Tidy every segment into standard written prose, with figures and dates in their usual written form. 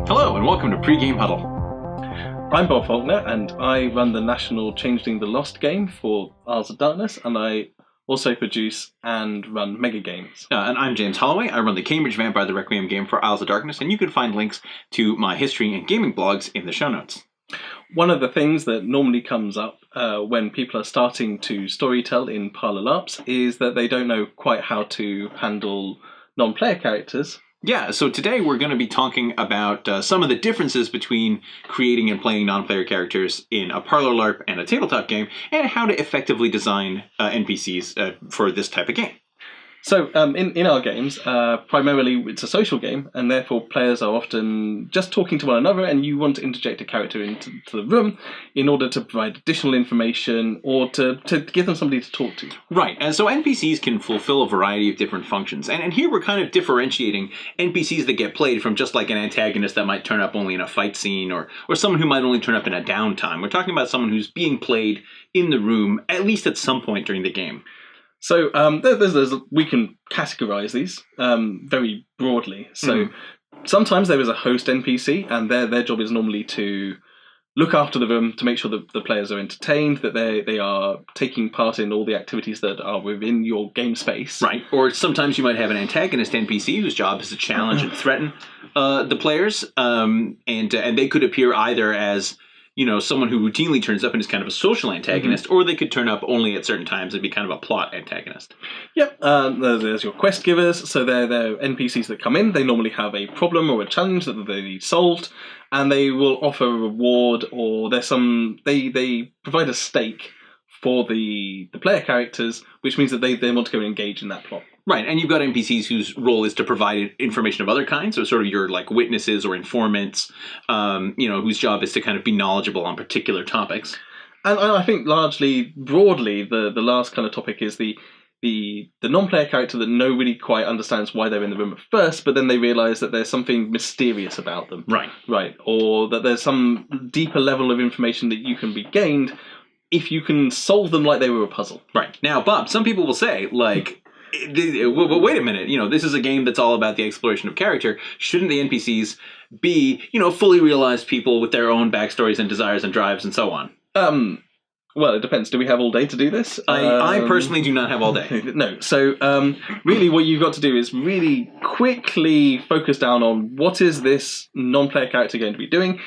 Hello and welcome to Pre-Game Huddle. I'm Bob Faulkner and I run the national Changeling the Lost game for Isles of Darkness, and I also produce and run mega games. And I'm James Holloway. I run the Cambridge Vampire the Requiem game for Isles of Darkness, and you can find links to my history and gaming blogs in the show notes. One of the things that normally comes up when people are starting to storytell in Parlour LARPs is that they don't know quite how to handle non-player characters. Yeah, so today we're going to be talking about some of the differences between creating and playing non-player characters in a Parlour LARP and a tabletop game, and how to effectively design NPCs for this type of game. So in our games, primarily it's a social game, and therefore players are often just talking to one another, and you want to interject a character into the room in order to provide additional information or to give them somebody to talk to. Right, and so NPCs can fulfill a variety of different functions, and here we're kind of differentiating NPCs that get played from just like an antagonist that might turn up only in a fight scene, or someone who might only turn up in a downtime. We're talking about someone who's being played in the room, at least at some point during the game. So we can categorize these very broadly. So sometimes there is a host NPC, and their job is normally to look after the room, to make sure that the players are entertained, that they are taking part in all the activities that are within your game space. Right. Or sometimes you might have an antagonist NPC whose job is to challenge and threaten the players, and they could appear either as someone who routinely turns up and is kind of a social antagonist, or they could turn up only at certain times and be kind of a plot antagonist. Yep, there's your quest givers, so they're NPCs that come in. They normally have a problem or a challenge that they need solved, and they will offer a reward, or they provide a stake for the player characters, which means that they want to go and engage in that plot. Right, and you've got NPCs whose role is to provide information of other kinds, so sort of your like witnesses or informants, whose job is to kind of be knowledgeable on particular topics. And I think largely, broadly, the last kind of topic is the non-player character that nobody quite understands why they're in the room at first, but then they realise that there's something mysterious about them. Right, or that there's some deeper level of information that you can be gained if you can solve them like they were a puzzle. Right. Now, Bob, some people will say, like, well, wait a minute, this is a game that's all about the exploration of character. Shouldn't the NPCs be, fully realized people with their own backstories and desires and drives and so on? Well, it depends. Do we have all day to do this? I personally do not have all day. No. So, really what you've got to do is really quickly focus down on what is this non-player character going to be doing.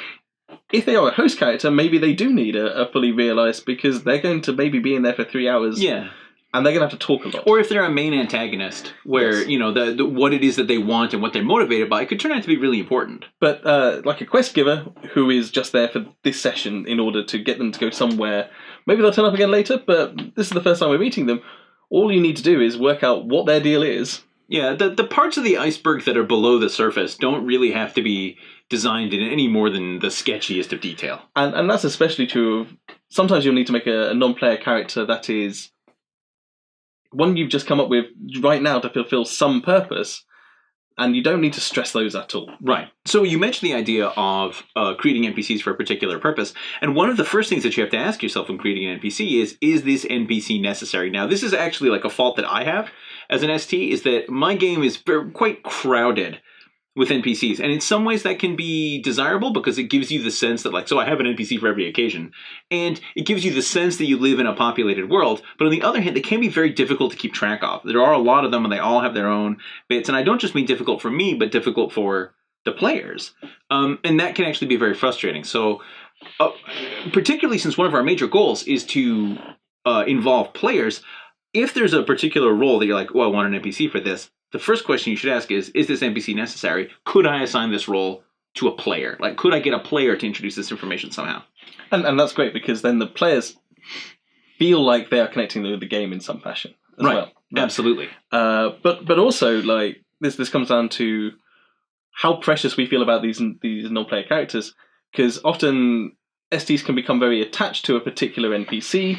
If they are a host character, maybe they do need a fully realized, because they're going to maybe be in there for 3 hours. Yeah. And they're going to have to talk a lot. Or if they're a main antagonist, where, yes, the what it is that they want and what they're motivated by could turn out to be really important. But like a quest giver who is just there for this session in order to get them to go somewhere, maybe they'll turn up again later, but this is the first time we're meeting them. All you need to do is work out what their deal is. Yeah, the parts of the iceberg that are below the surface don't really have to be designed in any more than the sketchiest of detail. And that's especially true of, sometimes you'll need to make a non-player character that is one you've just come up with right now to fulfill some purpose, and you don't need to stress those at all. Right. So you mentioned the idea of creating NPCs for a particular purpose, and one of the first things that you have to ask yourself when creating an NPC is this NPC necessary? Now, this is actually like a fault that I have as an ST, is that my game is quite crowded with NPCs, and in some ways that can be desirable because it gives you the sense that, like, so I have an NPC for every occasion, and it gives you the sense that you live in a populated world. But on the other hand, they can be very difficult to keep track of. There are a lot of them, and they all have their own bits, and I don't just mean difficult for me, but difficult for the players, and that can actually be very frustrating. So particularly since one of our major goals is to involve players, if there's a particular role that you're like, well, I want an NPC for this, the first question you should ask is this NPC necessary? Could I assign this role to a player? Like, could I get a player to introduce this information somehow? And that's great, because then the players feel like they are connecting with the game in some fashion as well. Right. Absolutely. But also, like, this comes down to how precious we feel about these non-player characters, because often STs can become very attached to a particular NPC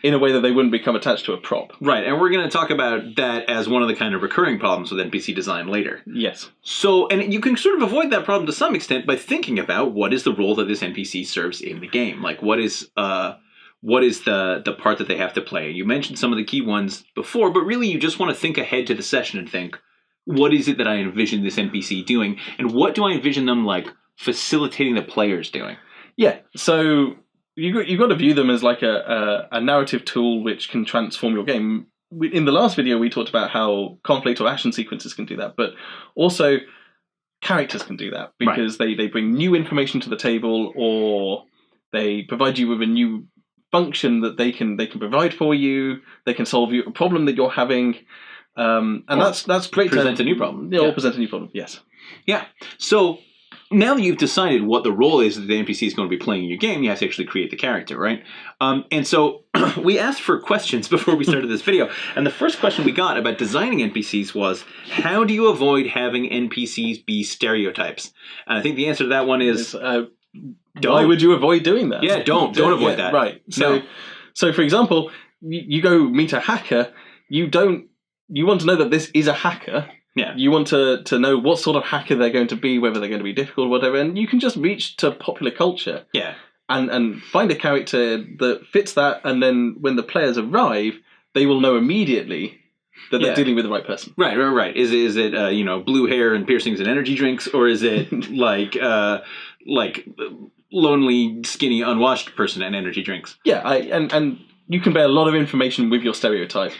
in a way that they wouldn't become attached to a prop. Right, and we're going to talk about that as one of the kind of recurring problems with NPC design later. Yes. So, and you can sort of avoid that problem to some extent by thinking about what is the role that this NPC serves in the game. Like, what is the part that they have to play? You mentioned some of the key ones before, but really you just want to think ahead to the session and think, what is it that I envision this NPC doing? And what do I envision them, like, facilitating the players doing? Yeah, so you've got to view them as like a narrative tool which can transform your game. In the last video, we talked about how conflict or action sequences can do that, but also characters can do that because they bring new information to the table, or they provide you with a new function that they can provide for you. They can solve a problem that you're having, and that's great. Present a new problem. Yeah, or present a new problem. Yes. Yeah. So now that you've decided what the role is that the NPC is going to be playing in your game, you have to actually create the character, right? And so we asked for questions before we started this video, and the first question we got about designing NPCs was, how do you avoid having NPCs be stereotypes? And I think the answer to that one is... why would you avoid doing that? Yeah, don't avoid that. Right. So for example, you go meet a hacker, you want to know that this is a hacker. Yeah. You want to know what sort of hacker they're going to be, whether they're going to be difficult or whatever, and you can just reach to popular culture. Yeah. And find a character that fits that, and then when the players arrive, they will know immediately that they're dealing with the right person. Right. Is it blue hair and piercings and energy drinks, or is it like lonely, skinny, unwashed person and energy drinks? Yeah, and you can bear a lot of information with your stereotype,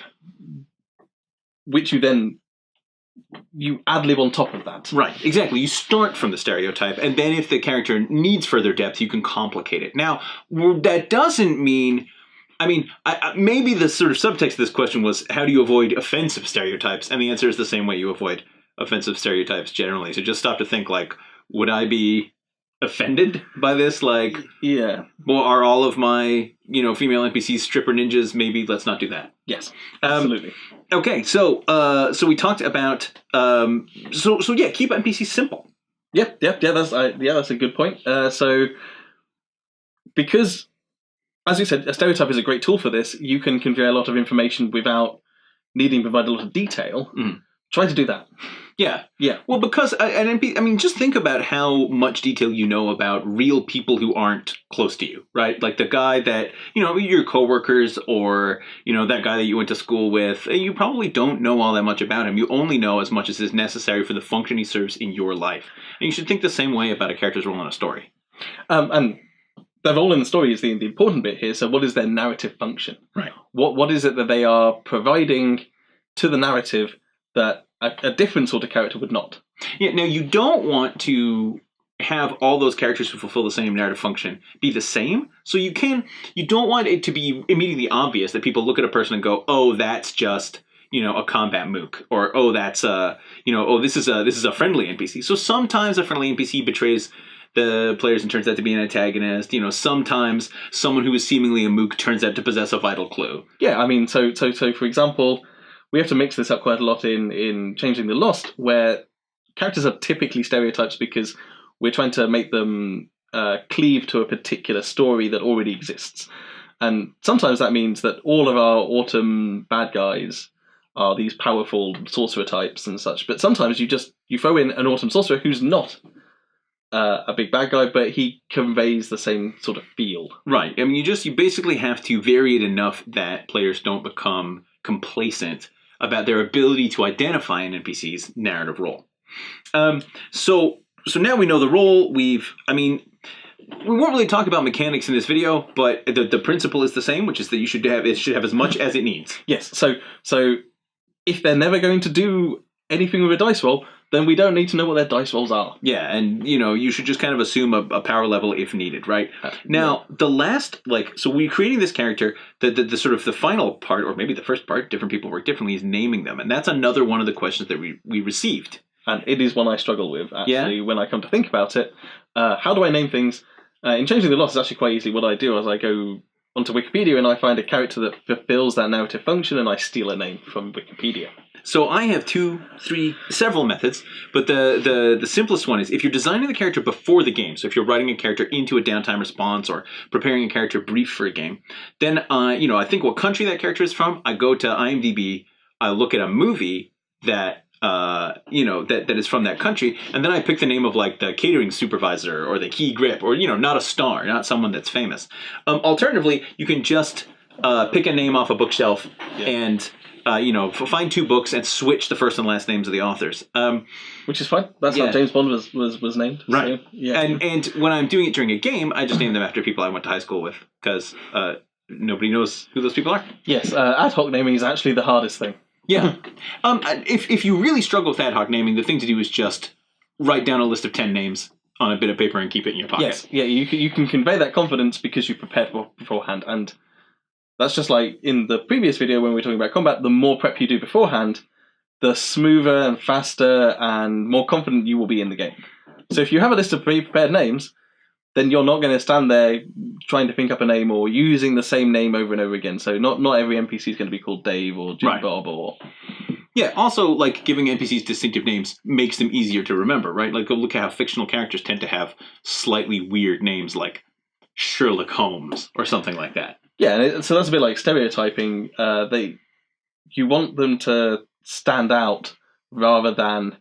which you ad-lib on top of that. Right, exactly. You start from the stereotype, and then if the character needs further depth, you can complicate it. Now, that doesn't mean... maybe the sort of subtext of this question was, how do you avoid offensive stereotypes? And the answer is the same way you avoid offensive stereotypes generally. So just stop to think, like, would I be offended by this? Like, yeah. Well, are all of my, female NPCs stripper ninjas? Maybe let's not do that. Yes, absolutely. Okay, so we talked about keep NPCs simple. Yeah, that's a good point. So because, as you said, a stereotype is a great tool for this. You can convey a lot of information without needing to provide a lot of detail. Try to do that. Yeah. Well, because just think about how much detail you know about real people who aren't close to you, right? Like the guy that, your coworkers, or, that guy that you went to school with. You probably don't know all that much about him. You only know as much as is necessary for the function he serves in your life. And you should think the same way about a character's role in a story. And their role in the story is the important bit here. So what is their narrative function? Right. What is it that they are providing to the narrative that a different sort of character would not? Yeah, now you don't want to have all those characters who fulfill the same narrative function be the same. So you don't want it to be immediately obvious that people look at a person and go, oh, that's just, a combat mook, or, oh, that's this is a friendly NPC. So sometimes a friendly NPC betrays the players and turns out to be an antagonist. Sometimes someone who is seemingly a mook turns out to possess a vital clue. Yeah, so for example, we have to mix this up quite a lot in Changeling the Lost, where characters are typically stereotypes because we're trying to make them cleave to a particular story that already exists. And sometimes that means that all of our autumn bad guys are these powerful sorcerer types and such. But sometimes you throw in an autumn sorcerer who's not a big bad guy, but he conveys the same sort of feel. Right. You basically have to vary it enough that players don't become complacent about their ability to identify an NPC's narrative role. So now we know the role. We won't really talk about mechanics in this video, but the principle is the same, which is that it should have as much as it needs. Yes. So if they're never going to do anything with a dice roll, then we don't need to know what their dice rolls are. Yeah, and you should just kind of assume a power level if needed, right? Now, the last, so we're creating this character, the sort of the final part, or maybe the first part, different people work differently, is naming them. And that's another one of the questions that we received. And it is one I struggle with, actually, when I come to think about it. How do I name things? In Changing the Lost, it's actually quite easy. What I do is I go onto Wikipedia and I find a character that fulfills that narrative function, and I steal a name from Wikipedia. So I have several methods, but the simplest one is if you're designing the character before the game. So if you're writing a character into a downtime response or preparing a character brief for a game, then I think what country that character is from. I go to IMDb, I look at a movie that that is from that country, and then I pick the name of like the catering supervisor or the key grip, or not a star, not someone that's famous. Alternatively, you can just pick a name off a bookshelf and find 2 books and switch the first and last names of the authors. Which is fine. That's how James Bond was named. Right. So, yeah. And when I'm doing it during a game, I just name them after people I went to high school with, because nobody knows who those people are. Yes, ad hoc naming is actually the hardest thing. Yeah. If you really struggle with ad hoc naming, the thing to do is just write down a list of 10 names on a bit of paper and keep it in your pocket. Yes, yeah, you can convey that confidence because you've prepared beforehand, and that's just like in the previous video when we were talking about combat. The more prep you do beforehand, the smoother and faster and more confident you will be in the game. So if you have a list of pre-prepared names, then you're not going to stand there trying to think up a name or using the same name over and over again. So not every NPC is going to be called Dave or Jim Bob or... Yeah, also, like, giving NPCs distinctive names makes them easier to remember, right? Like, look at how fictional characters tend to have slightly weird names, like Sherlock Holmes or something like that. Yeah, so that's a bit like stereotyping. You want them to stand out rather than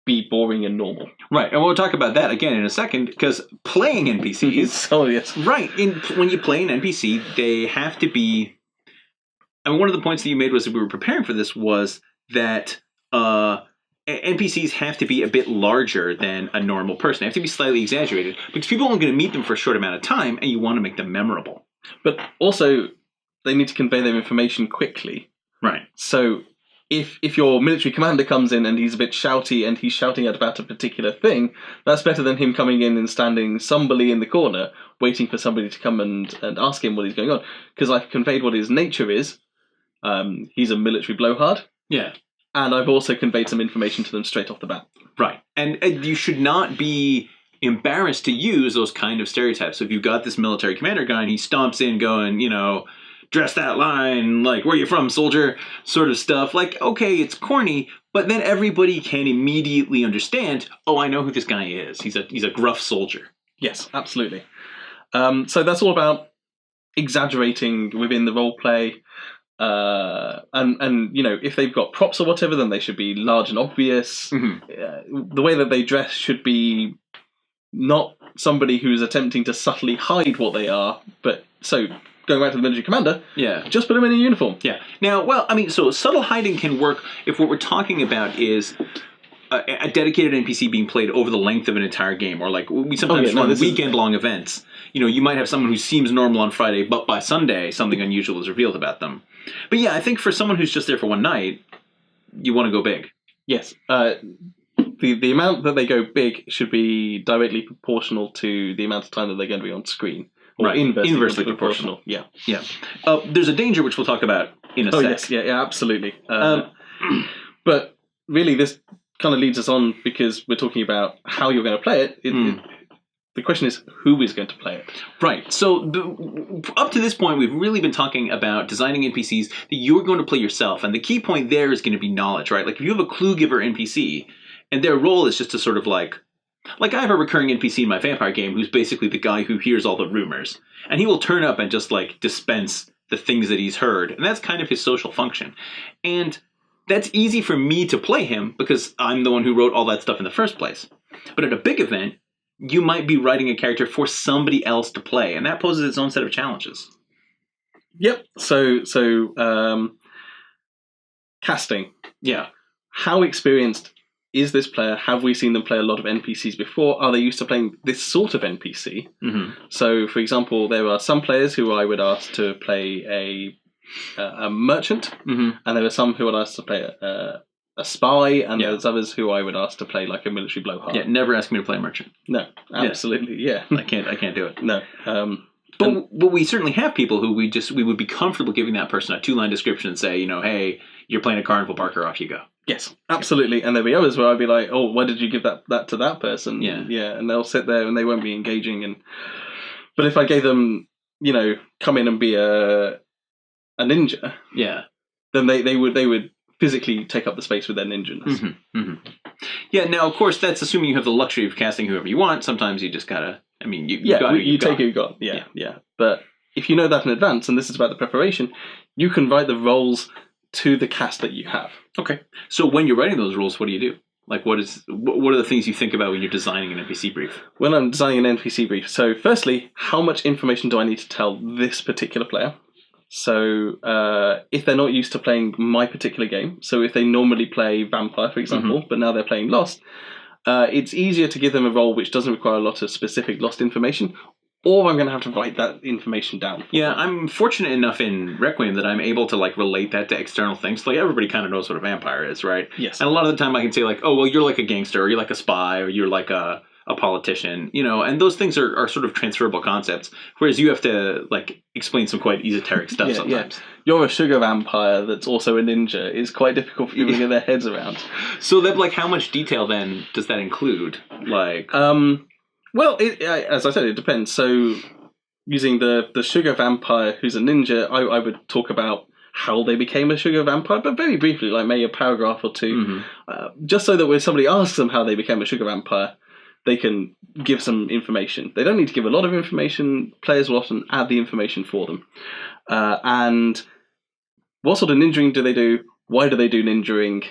be boring and normal. Right, and we'll talk about that again in a second, because playing NPCs... Oh, yes. Right, when you play an NPC, they have to be... I mean, one of the points that you made was that we were preparing for this was that NPCs have to be a bit larger than a normal person. They have to be slightly exaggerated, because people are going to meet them for a short amount of time, and you want to make them memorable. But also, they need to convey their information quickly. Right. So, if your military commander comes in and he's a bit shouty and he's shouting about a particular thing, that's better than him coming in and standing somebody in the corner, waiting for somebody to come and ask him what is going on. Because I've conveyed what his nature is. He's a military blowhard. Yeah. And I've also conveyed some information to them straight off the bat. Right. And you should not be embarrassed to use those kind of stereotypes. So if you've got this military commander guy and he stomps in going, dress that line, like, where you from, soldier, sort of stuff. Like, okay, it's corny, but then everybody can immediately understand, oh, I know who this guy is. He's a gruff soldier. Yes, absolutely. So that's all about exaggerating within the role play. And if they've got props or whatever, then they should be large and obvious. Mm-hmm. The way that they dress should be not somebody who's attempting to subtly hide what they are. But so going back to the military commander, just put them in a uniform. Yeah. Now, so subtle hiding can work if what we're talking about is a dedicated NPC being played over the length of an entire game, or like we sometimes run weekend-long events. You might have someone who seems normal on Friday, but by Sunday something unusual is revealed about them. But yeah, I think for someone who's just there for one night, you want to go big. Yes. The amount that they go big should be directly proportional to the amount of time that they're going to be on screen. Or right. Inversely proportional. Yeah. Yeah. There's a danger which we'll talk about in a sec. Yes. Yeah, absolutely. But really, this kind of leads us on because we're talking about how you're going to play it. The question is, who is going to play it? Right. So up to this point, we've really been talking about designing NPCs that you're going to play yourself. And the key point there is going to be knowledge, right? Like if you have a clue giver NPC and their role is just to sort of like I have a recurring NPC in my vampire game who's basically the guy who hears all the rumors. And he will turn up and just like dispense the things that he's heard. And that's kind of his social function. And that's easy for me to play him because I'm the one who wrote all that stuff in the first place. But at a big event, you might be writing a character for somebody else to play, and that poses its own set of challenges. Yep. So casting. Yeah. How experienced is this player? Have we seen them play a lot of NPCs before? Are they used to playing this sort of NPC? Mm-hmm. So, for example, there are some players who I would ask to play a merchant, mm-hmm. and there are some who I'd ask to play a spy, and there's others who I would ask to play like a military blowhard. Yeah, never ask me to play a merchant. No, absolutely, yeah. I can't do it. No. But we certainly have people who we would be comfortable giving that person a 2-line description and say, hey, you're playing a carnival barker, off you go. Yes, absolutely. And there'll be others where I'd be like, oh, why did you give that to that person? Yeah, and they'll sit there and they won't be engaging. But if I gave them, come in and be a ninja, then they would physically take up the space with their ninja-ness. Mm-hmm, mm-hmm. Yeah, now, of course, that's assuming you have the luxury of casting whoever you want. Sometimes you just gotta, you take who you got. Yeah. But if you know that in advance, and this is about the preparation, you can write the roles to the cast that you have. Okay. So when you're writing those roles, what do you do? Like, what are the things you think about when you're designing an NPC brief? When I'm designing an NPC brief, so firstly, how much information do I need to tell this particular player? So if they're not used to playing my particular game, so if they normally play Vampire, for example, but now they're playing Lost, it's easier to give them a role which doesn't require a lot of specific Lost information, or I'm going to have to write that information down. Yeah, I'm fortunate enough in Requiem that I'm able to like relate that to external things. Like everybody kind of knows what a vampire is, right? Yes. And a lot of the time I can say like, oh, well, you're like a gangster, or you're like a spy, or you're like a politician, you know, and those things are sort of transferable concepts, whereas you have to like explain some quite esoteric stuff sometimes. Yeah. You're a sugar vampire that's also a ninja. It's quite difficult for people to get their heads around. So that, like, how much detail then does that include? Like, well, as I said, it depends. So using the sugar vampire who's a ninja, I would talk about how they became a sugar vampire, but very briefly, like maybe a paragraph or two, just so that when somebody asks them how they became a sugar vampire, they can give some information. They don't need to give a lot of information. Players will often add the information for them. And what sort of ninjering do they do? Why do they do ninjering?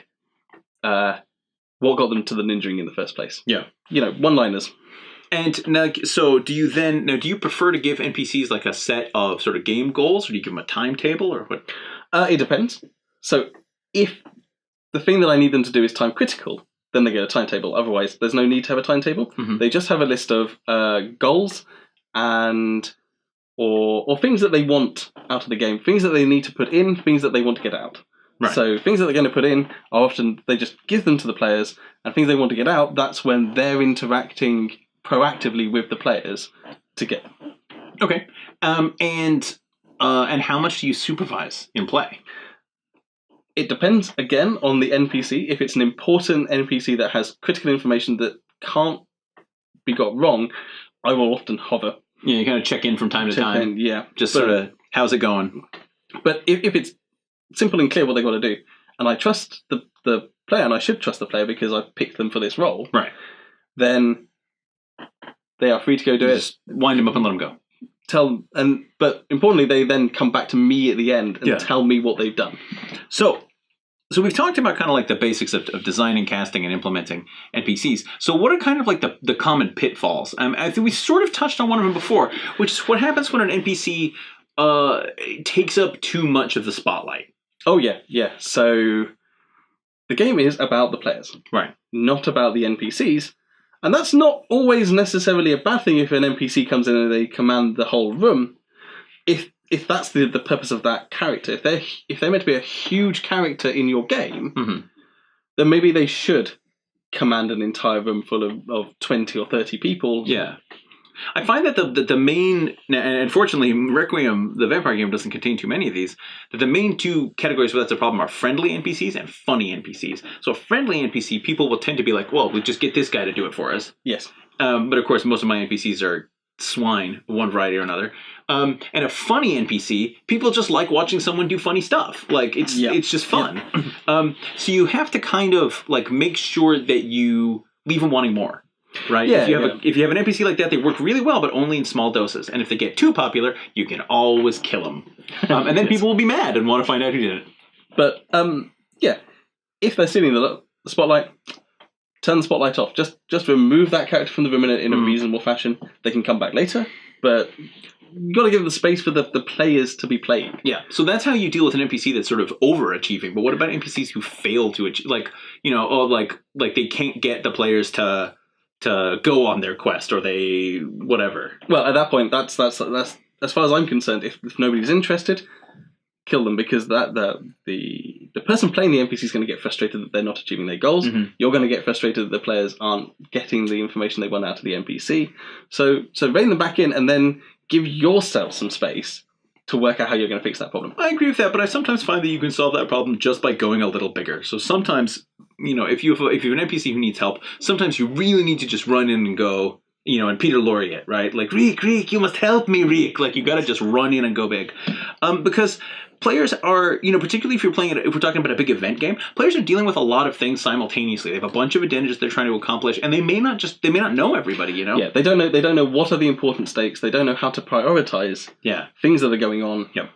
What got them to the ninjering in the first place? Yeah. You know, one-liners. And now, so do you prefer to give NPCs like a set of sort of game goals, or do you give them a timetable, or what? It depends. So if the thing that I need them to do is time critical, then they get a timetable. Otherwise, there's no need to have a timetable. They just have a list of goals and or things that they want out of the game, things that they need to put in, things that they want to get out. Right. So things that they're going to put in are often, they just give them to the players, and things they want to get out, that's when they're interacting proactively with the players to get them. Okay. And how much do you supervise in play? It depends, again, on the NPC. If it's an important NPC that has critical information that can't be got wrong, I will often hover. Yeah, you kind of check in from time to time. Yeah. Just sort of, how's it going? But if it's simple and clear what they've got to do, and I trust the player, and I should trust the player because I've picked them for this role, right? Then they are free to go do it. Just wind them up and let them go. But importantly, they then come back to me at the end and tell me what they've done. So we've talked about kind of like the basics of designing, casting, and implementing NPCs. So what are kind of like the common pitfalls? I think we sort of touched on one of them before, which is what happens when an NPC takes up too much of the spotlight. Oh, yeah. So the game is about the players. Right. Not about the NPCs. And that's not always necessarily a bad thing if an NPC comes in and they command the whole room. If that's the purpose of that character, if they're meant to be a huge character in your game, then maybe they should command an entire room full of 20 or 30 people. Yeah. I find that the main, and unfortunately Requiem, the vampire game, doesn't contain too many of these, that the main two categories where that's a problem are friendly NPCs and funny NPCs. So a friendly NPC, people will tend to be like, well, we'll just get this guy to do it for us. Yes. But of course, most of my NPCs are swine, one variety or another. And a funny NPC, people just like watching someone do funny stuff. Like, it's just fun. So you have to kind of like make sure that you leave them wanting more. Right? Yeah, if you have an NPC like that, they work really well, but only in small doses. And if they get too popular, you can always kill them. And then people will be mad and want to find out who did it. But, if they're stealing the spotlight, turn the spotlight off. Just remove that character from the room in a reasonable fashion. They can come back later, but you've got to give the space for the players to be playing. Yeah, so that's how you deal with an NPC that's sort of overachieving. But what about NPCs who fail to achieve? Like, you know, like they can't get the players to go on their quest, or they whatever. Well, at that point, that's as far as I'm concerned. If nobody's interested, kill them, because the person playing the NPC is going to get frustrated that they're not achieving their goals. You're going to get frustrated that the players aren't getting the information they want out of the NPC. So rein them back in, and then give yourself some space to work out how you're going to fix that problem. I agree with that, but I sometimes find that you can solve that problem just by going a little bigger. So sometimes, you know, if you have an NPC who needs help, sometimes you really need to just run in and go, you know, and Peter Lorre it, right? Like, Reek, you must help me, Reek. Like, you got to just run in and go big. Because players are, you know, particularly if we're talking about a big event game, players are dealing with a lot of things simultaneously. They have a bunch of agendas they're trying to accomplish, and they may not know everybody, you know? Yeah, they don't know what are the important stakes. They don't know how to prioritize things that are going on. Yep.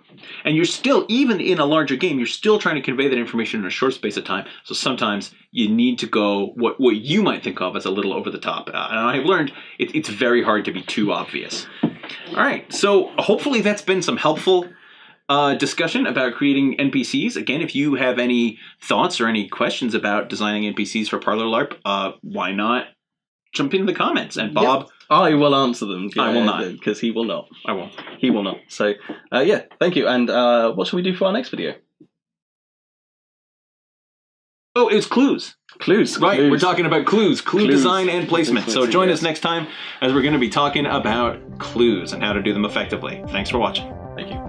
And you're still, even in a larger game, you're still trying to convey that information in a short space of time. So sometimes you need to go what you might think of as a little over the top. And I've learned it's very hard to be too obvious. All right, so hopefully that's been some helpful discussion about creating NPCs. Again, if you have any thoughts or any questions about designing NPCs for Parlour LARP, why not jump into the comments? And Bob... Yep. I will answer them. I will not. Because he will not. I won't. He will not. So, yeah, thank you. And what shall we do for our next video? Oh, it's clues. Clues. Right, clues. we're talking about clues. Clue design and placement. So join us yes. next time as we're going to be talking about clues and how to do them effectively. Thanks for watching. Thank you.